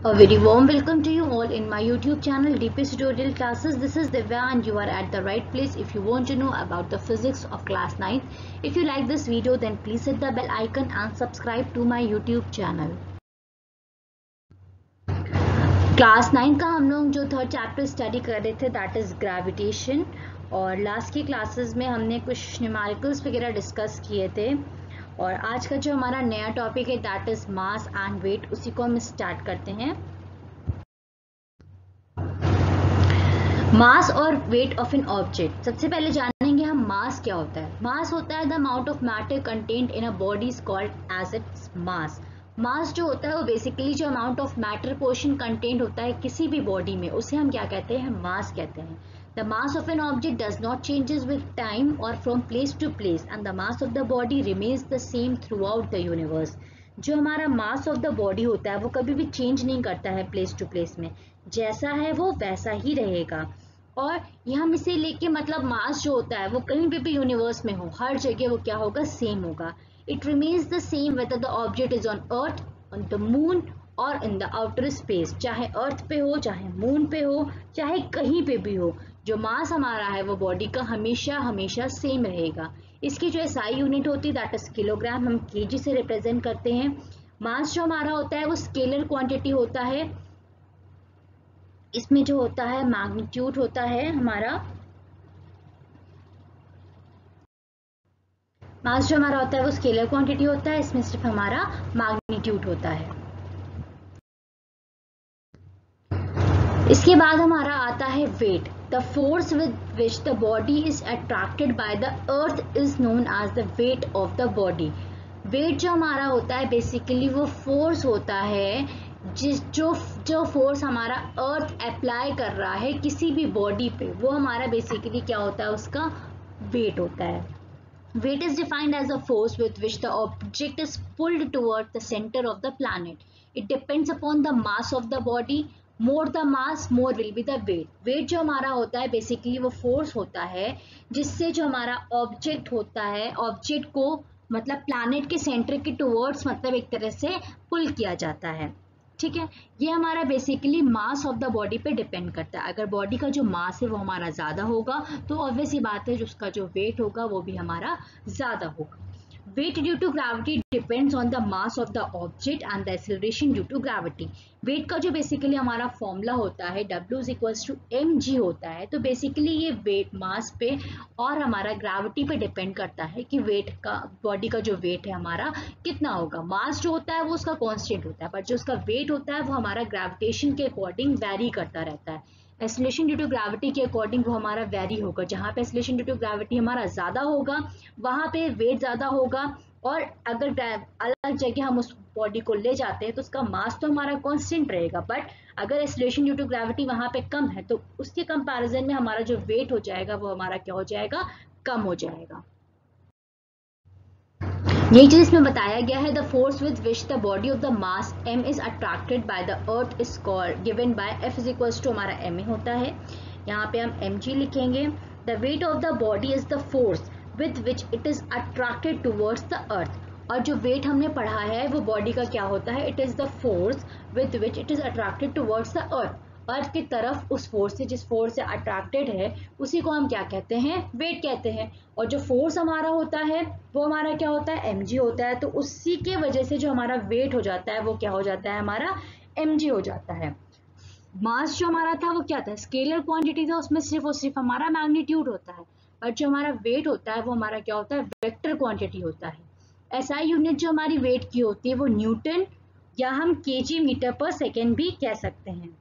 A very warm welcome to you all in my YouTube channel DPS Tutorial Classes. This is Divya and you are at the right place if you want to know about the physics of class 9th. If you like this video then please hit the bell icon and subscribe to my YouTube channel. Class 9 का हम लोग जो third chapter study कर रहे थे that is gravitation और last की classes में हमने कुछ न्यूमेरिकल्स वगैरह डिस्कस किए थे और आज का जो हमारा नया टॉपिक है that is mass and weight, उसी को हम स्टार्ट करते हैं। मास और वेट ऑफ एन ऑब्जेक्ट। सबसे पहले जानेंगे हम मास क्या होता है। मास होता है the amount of matter content in a body is called as its mass. Mass जो होता है वो बेसिकली जो amount of matter portion content होता है किसी भी बॉडी में उसे हम क्या कहते हैं, मास कहते हैं। The mass of an object does not changes with time or from place to place and the mass of the body remains the same throughout the universe. जो हमारा mass of the body होता है वो कभी भी change नहीं करता है place to place में, जैसा है वो वैसा ही रहेगा। और ये हम इसे लेके मतलब mass जो होता है वो कहीं पे भी यूनिवर्स में हो, हर जगह वो क्या होगा, सेम होगा। It remains the same whether the object is on earth, on the moon और इन द आउटर स्पेस, चाहे अर्थ पे हो, चाहे मून पे हो, चाहे कहीं पे भी हो, जो मास हमारा है वो बॉडी का हमेशा हमेशा सेम रहेगा। इसकी जो एसआई यूनिट होती है दैट इज किलोग्राम, हम केजी से रिप्रेजेंट करते हैं। मास जो हमारा होता है वो स्केलर क्वांटिटी होता है, इसमें जो होता है मैग्नीट्यूड होता है हमारा। मास जो हमारा होता है वो स्केलर क्वांटिटी होता है, इसमें सिर्फ हमारा मैग्नीट्यूड होता है। इसके बाद हमारा आता है weight. The force with which the body is attracted by the earth is known as the weight of the body. Weight जो हमारा होता है बेसिकली वो फोर्स होता है जो फोर्स हमारा अर्थ अप्लाई कर रहा है किसी भी बॉडी पे, वो हमारा बेसिकली क्या होता है, उसका वेट होता है। Weight is defined as a force with which the object is pulled toward the centre of the planet. It depends upon the mass of the body. More the mass more will be the weight. Weight जो हमारा होता है basically वो force होता है जिससे जो हमारा ऑब्जेक्ट होता है, ऑब्जेक्ट को मतलब प्लैनेट के सेंटर के टुवर्ड्स मतलब एक तरह से पुल किया जाता है। ठीक है, ये हमारा basically mass of the body पे डिपेंड करता है। अगर बॉडी का जो मास है वो हमारा ज़्यादा होगा तो ऑब्वियस ही बात है उसका जो वेट होगा वो भी हमारा ज़्यादा होगा। Weight due to gravity depends on the mass of the object and the acceleration due to gravity. Weight का जो बेसिकली हमारा फॉर्मूला होता है W is equals to mg होता है, तो बेसिकली ये वेट मास पे और हमारा ग्रेविटी पे डिपेंड करता है कि वेट का, बॉडी का जो वेट है हमारा कितना होगा। मास जो होता है वो उसका कांस्टेंट होता है, बट जो उसका वेट होता है वो हमारा ग्रेविटेशन के अकॉर्डिंग वेरी करता रहता है। एक्सेलरेशन ड्यू टू ग्रेविटी के अकॉर्डिंग वो हमारा वेरी होगा। जहाँ पे एक्सेलरेशन ड्यू टू ग्रेविटी हमारा ज़्यादा होगा वहाँ पे वेट ज़्यादा होगा, और अगर अलग जगह हम उस बॉडी को ले जाते हैं तो उसका मास तो हमारा कांस्टेंट रहेगा, बट अगर एक्सेलरेशन ड्यू टू ग्रेविटी वहाँ पे कम है तो उसके कंपैरिजन में हमारा जो वेट हो जाएगा वो हमारा क्या हो जाएगा, कम हो जाएगा। यही चीज इसमें बताया गया है। The force with which the body of the mass m is attracted by the earth is called given by F is equals to हमारा ma होता है, यहाँ पे हम mg लिखेंगे। The weight of the body is the force with which it is attracted towards the earth. और जो wait हमने पढ़ा है वो बॉडी का क्या होता है, it is the force with which it is attracted towards the earth. Earth की तरफ उस फोर्स से, जिस फोर्स से अट्रैक्टेड है उसी को हम क्या कहते हैं, वेट कहते हैं। और जो फोर्स हमारा होता है वो हमारा क्या होता है, mg होता है, तो उसी के वजह से जो हमारा वेट हो जाता है वो क्या हो जाता है, हमारा mg हो जाता है। मास जो हमारा था वो क्या था, स्केलर क्वांटिटी था, उसमें सिर्फ और सिर्फ हमारा मैग्नीट्यूड होता है, बट जो हमारा वेट होता है वो हमारा क्या होता है, वेक्टर क्वांटिटी होता है। एसआई यूनिट जो हमारी वेट की होती है वो न्यूटन या हम केजी मीटर पर सेकेंड भी कह सकते हैं।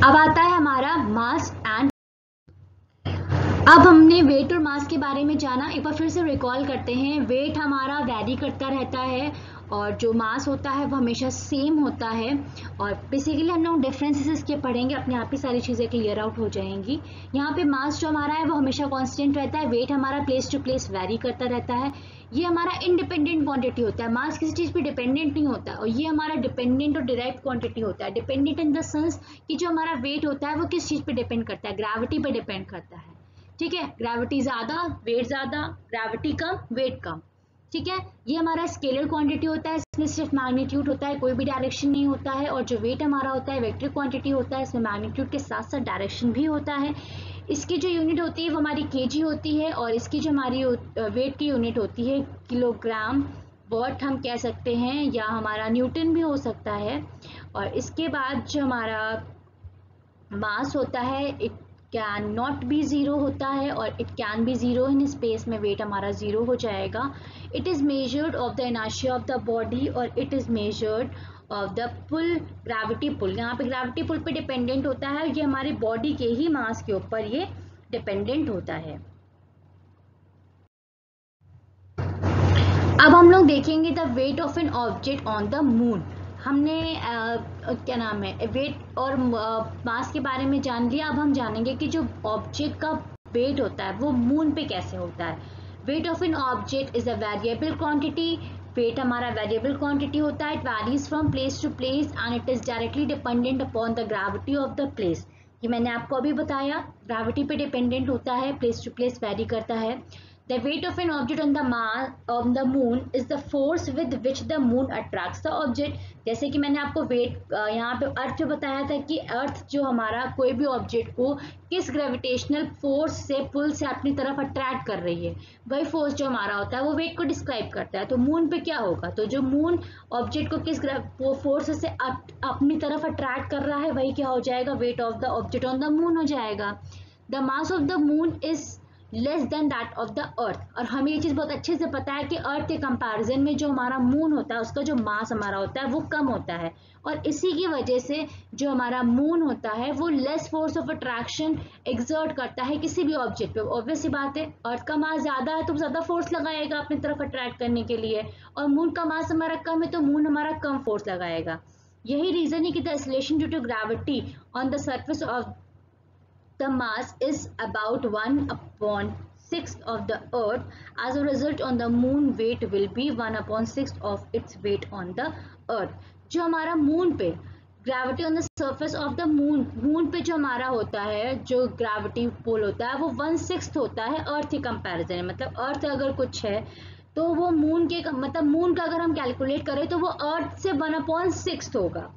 अब आता है हमारा मास एंड। अब हमने वेट और मास के बारे में जाना, एक बार फिर से रिकॉल करते हैं। वेट हमारा वैरी करता रहता है और जो मास होता है वो हमेशा सेम होता है। और बेसिकली हम लोग डिफरेंसेस इसके पढ़ेंगे, अपने आप ही सारी चीज़ें क्लियर आउट हो जाएंगी। यहाँ पे मास जो हमारा है वो हमेशा कांस्टेंट रहता है, वेट हमारा प्लेस टू प्लेस वैरी करता रहता है। ये हमारा इंडिपेंडेंट क्वांटिटी होता है, मास किसी चीज़ पे डिपेंडेंट नहीं होता। और ये हमारा डिपेंडेंट और डिराइव्ड क्वांटिटी होता है। डिपेंडेंट इन द सेंस कि जो हमारा वेट होता है वो किस चीज़ पे डिपेंड करता है, ग्रेविटी पे डिपेंड करता है। ठीक है, ग्रेविटी ज़्यादा वेट ज़्यादा, ग्रेविटी कम वेट कम। ठीक है, ये हमारा स्केलर क्वांटिटी होता है, इसमें सिर्फ मैग्नीट्यूड होता है, कोई भी डायरेक्शन नहीं होता है। और जो वेट हमारा होता है वेक्टर क्वांटिटी होता है, इसमें मैग्नीट्यूड के साथ साथ डायरेक्शन भी होता है। इसकी जो यूनिट होती है वो हमारी केजी होती है, और इसकी जो हमारी वेट की यूनिट होती है किलोग्राम, वॉट हम कह सकते हैं, या हमारा न्यूटन भी हो सकता है। और इसके बाद जो हमारा मास होता है it can not be zero होता है, और it can be zero in space में वेट हमारा ज़ीरो हो जाएगा। It is measured of the inertia of the body, और it is measured of the pull, gravity pull. यहाँ पे ग्रेविटी पुल पे डिपेंडेंट होता है, ये हमारी बॉडी के ही मास के ऊपर ये डिपेंडेंट होता है। अब हम लोग देखेंगे the weight of an object on the moon. हमने क्या नाम है, वेट और मास के बारे में जान लिया। अब हम जानेंगे कि जो ऑब्जेक्ट का वेट होता है वो मून पे कैसे होता है। Weight of an object is a variable quantity. Weight हमारा वेरिएबल क्वांटिटी होता है। It varies from place to place and it is directly dependent upon the gravity of the place. ये मैंने आपको अभी बताया, ग्रेविटी पे डिपेंडेंट होता है, प्लेस टू प्लेस वेरी करता है। The weight of an object on the moon is the force with which the moon attracts the object। जैसे कि मैंने आपको वेट यहाँ पे अर्थ पे बताया था कि अर्थ जो हमारा कोई भी ऑब्जेक्ट को किस ग्रेविटेशनल फोर्स से पुल से अपनी तरफ अट्रैक्ट कर रही है, वही फोर्स जो हमारा होता है वो वेट को डिस्क्राइब करता है। तो मून पे क्या होगा, तो जो मून ऑब्जेक्ट को किस फोर्स से अपनी तरफ अट्रैक्ट कर रहा है वही क्या हो जाएगा, wait of the object on the moon हो जाएगा। The mass of the moon is less than that of the earth. और हमें ये चीज़ बहुत अच्छे से पता है कि अर्थ के कंपैरिजन में जो हमारा मून होता है उसका जो मास हमारा होता है वो कम होता है, और इसी की वजह से जो हमारा मून होता है वो less force of attraction exert करता है किसी भी ऑब्जेक्ट पे। ऑब्वियस सी बात है, अर्थ का मास ज़्यादा है तो ज़्यादा फोर्स लगाएगा अपनी तरफ अट्रैक्ट करने के लिए, और मून का मास हमारा कम है तो मून हमारा कम फोर्स लगाएगा। यही रीज़न है कि the acceleration due to gravity on the surface of the mass is about 1/6 of the earth. As a result, on the moon weight will be 1/6 of its weight on the earth। जो हमारा moon पे gravity on the surface of the moon, moon पे जो हमारा होता है जो gravity पुल होता है वो 1/6 होता है अर्थ के कंपैरिजन में। मतलब अर्थ अगर कुछ है तो वो मून के मतलब मून का अगर हम कैलकुलेट करें तो वो अर्थ से 1/6 होगा।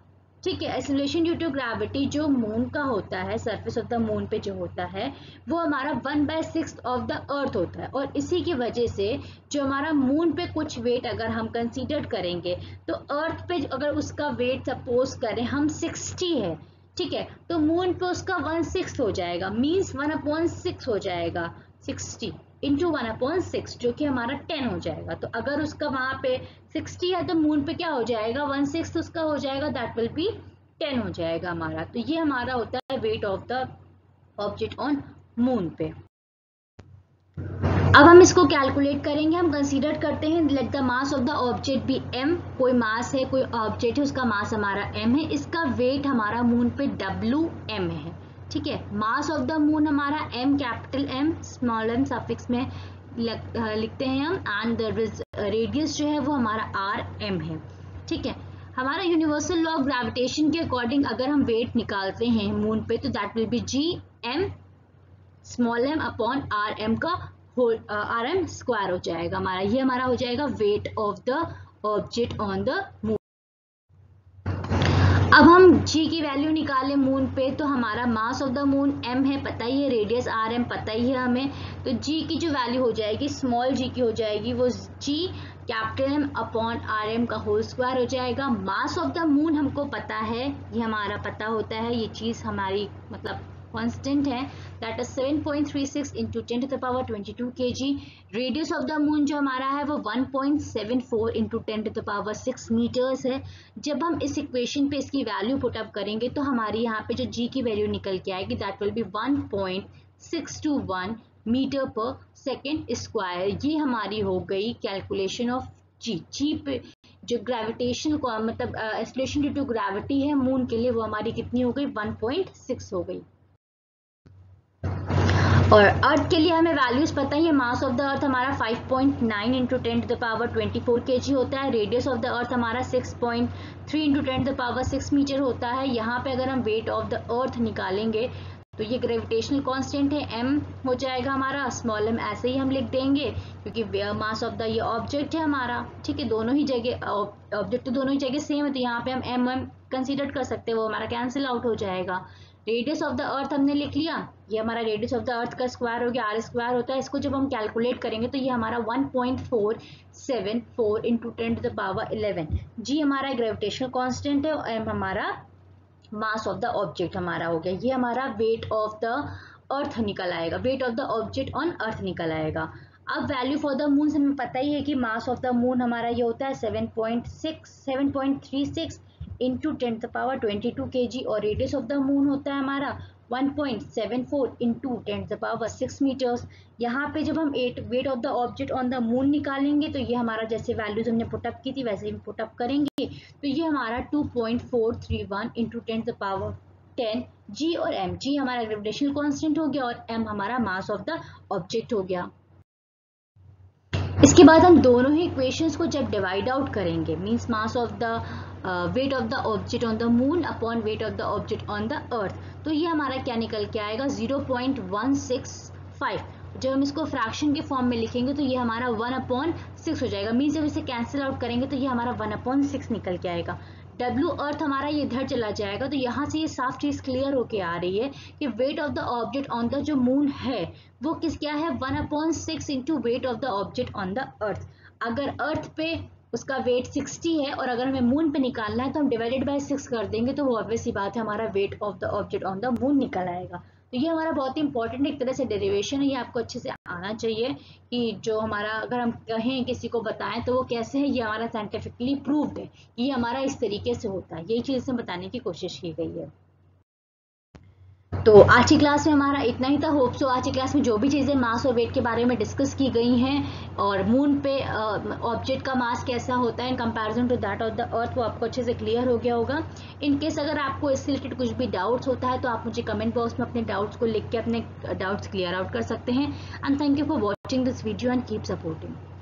ठीक है, एक्सेलरेशन ड्यू टू ग्रेविटी जो मून का होता है, सरफेस ऑफ द मून पे जो होता है वो हमारा 1/6 ऑफ द अर्थ होता है। और इसी की वजह से जो हमारा मून पे कुछ वेट अगर हम कंसीडर करेंगे तो अर्थ पे अगर उसका वेट सपोज करें हम 60 है, ठीक है, तो मून पे उसका 1/6 हो जाएगा, मीन्स 1/6 हो जाएगा, 60 इंटू 1/6 जो कि हमारा 10 हो जाएगा। तो अगर उसका वहां पे 60 है तो मून पे क्या हो जाएगा, 1/6 उसका हो जाएगा, दैट विल बी 10 हो जाएगा हमारा। तो ये हमारा होता है weight of the object on moon पे। अब हम इसको कैलकुलेट करेंगे। हम कंसीडर करते हैं let the mass of the object be m। कोई मास है, कोई ऑब्जेक्ट है, उसका मास हमारा m है, इसका वेट हमारा मून पे WM है। ठीक है, मास ऑफ द मून हमारा m, capital M, small m suffix में लिखते हैं हम, एंड रेडियस जो है वो हमारा RM है। ठीक है, हमारा यूनिवर्सल लॉ ऑफ ग्रेविटेशन के अकॉर्डिंग अगर हम वेट निकालते हैं मून पे तो that will be Gm small m upon RM का RM स्क्वायर हो जाएगा हमारा। ये हमारा हो जाएगा wait of the object on the moon. अब हम G की वैल्यू निकालें मून पे तो हमारा मास ऑफ द मून M है, पता ही है, रेडियस RM पता ही है हमें। तो G की जो वैल्यू हो जाएगी स्मॉल g की हो जाएगी वो G capital M upon RM का होल स्क्वायर हो जाएगा। मास ऑफ द मून हमको पता है, ये हमारा पता होता है, ये चीज़ हमारी मतलब कांस्टेंट है, that is 7.36 into 10⁻22 kg। Radius of the moon जो हमारा है वो 1.74 इंटू 10⁻6 मीटर्स है। जब हम इस इक्वेशन पे इसकी वैल्यू पुट अप करेंगे तो हमारी यहाँ पे जो g की वैल्यू निकल के आएगी दैट विल बी 1.621 मीटर पर सेकेंड स्क्वायर। ये हमारी हो गई कैलकुलेशन ऑफ जी पे जो ग्रेविटेशन को मतलब एक्सेलरेशन ड्यू टू ग्रेविटी है मून के लिए वो हमारी कितनी हो गई, 1.6 हो गई। और अर्थ के लिए हमें वैल्यूज पता ही है, मास ऑफ द अर्थ हमारा 5.9 इंटू 10⁻24 kg होता है, रेडियस ऑफ द अर्थ हमारा 6.3 इंटू 10⁻6 मीटर होता है। यहाँ पे अगर हम वेट ऑफ द अर्थ निकालेंगे तो ये ग्रेविटेशनल कांस्टेंट है, m हो जाएगा हमारा, स्मॉल m ऐसे ही हम लिख देंगे क्योंकि मास ऑफ द ये ऑब्जेक्ट है हमारा, ठीक है, दोनों ही जगह ऑब्जेक्ट तो दोनों ही जगह सेम है, तो यहाँ पे हम m कंसीडर कर सकते हैं, वो हमारा कैंसिल आउट हो जाएगा। रेडियस ऑफ द अर्थ हमने लिख लिया, ये हमारा रेडियस ऑफ द अर्थ का स्क्वायर हो गया, r स्क्वायर होता है, इसको जब हम कैलकुलेट करेंगे तो ये हमारा 1.474 into 10 to the power 11, g हमारा ग्रेविटेशनल कांस्टेंट है और m हमारा मास ऑफ द ऑब्जेक्ट हमारा हो गया। ये हमारा वेट ऑफ द अर्थ निकल आएगा, wait of the object on earth निकल आएगा। अब वैल्यू फॉर द मून से हमें पता ही है कि मास ऑफ द मून हमारा ये होता है 7.36 into 10 to the power 22 kg और रेडियस ऑफ द मून होता है हमारा 1.74 into 10 to the power 6 metres. यहाँ पे जब हम weight of the object on the moon निकालेंगे तो ये हमारा जैसे वैल्यूज हमने पुटअप की थी वैसे ही पुटअप करेंगे, तो ये हमारा 2.431 into 10 to the power 10 g और m, g हमारा ग्रेविटेशनल कांस्टेंट हो गया और m हमारा मास ऑफ द ऑब्जेक्ट हो गया। इसके बाद हम दोनों ही इक्वेशंस को जब डिवाइड आउट करेंगे, means mass of the weight of the object on the moon upon weight of the object on the earth, तो ये हमारा क्या निकल के आएगा 0.165। जब हम इसको फ्रैक्शन के फॉर्म में लिखेंगे तो ये हमारा 1/6 हो जाएगा, मींस जब इसे कैंसिल आउट करेंगे तो ये हमारा 1/6 निकल के आएगा। W अर्थ हमारा ये इधर चला जाएगा, तो यहाँ से ये साफ चीज क्लियर होके आ रही है कि wait of the object on the जो मून है वो क्या है 1/6 into weight of the object on the earth. अगर अर्थ पे उसका वेट 60 है और अगर हमें मून पे निकालना है तो हम डिवाइडेड बाय 6 कर देंगे, तो वो ऑब्वियस सी बात है हमारा wait of the object on the moon निकल आएगा। तो ये हमारा बहुत ही इंपॉर्टेंट एक तरह से डेरिवेशन है, ये आपको अच्छे से आना चाहिए कि जो हमारा अगर हम कहें किसी को बताएं तो वो कैसे है, ये हमारा साइंटिफिकली प्रूव्ड है, ये हमारा इस तरीके से होता है, यही चीज़ से बताने की कोशिश की गई है। तो आज की क्लास में हमारा इतना ही था। होप सो आज की क्लास में जो भी चीज़ें मास और वेट के बारे में डिस्कस की गई हैं और मून पे ऑब्जेक्ट का मास कैसा होता है in comparison to that of the earth, वो आपको अच्छे से क्लियर हो गया होगा। इन केस अगर आपको इससे रिलेटेड कुछ भी डाउट्स होता है तो आप मुझे कमेंट बॉक्स में अपने डाउट्स को लिख के अपने डाउट्स क्लियर आउट कर सकते हैं। And thank you for watching this video and keep supporting.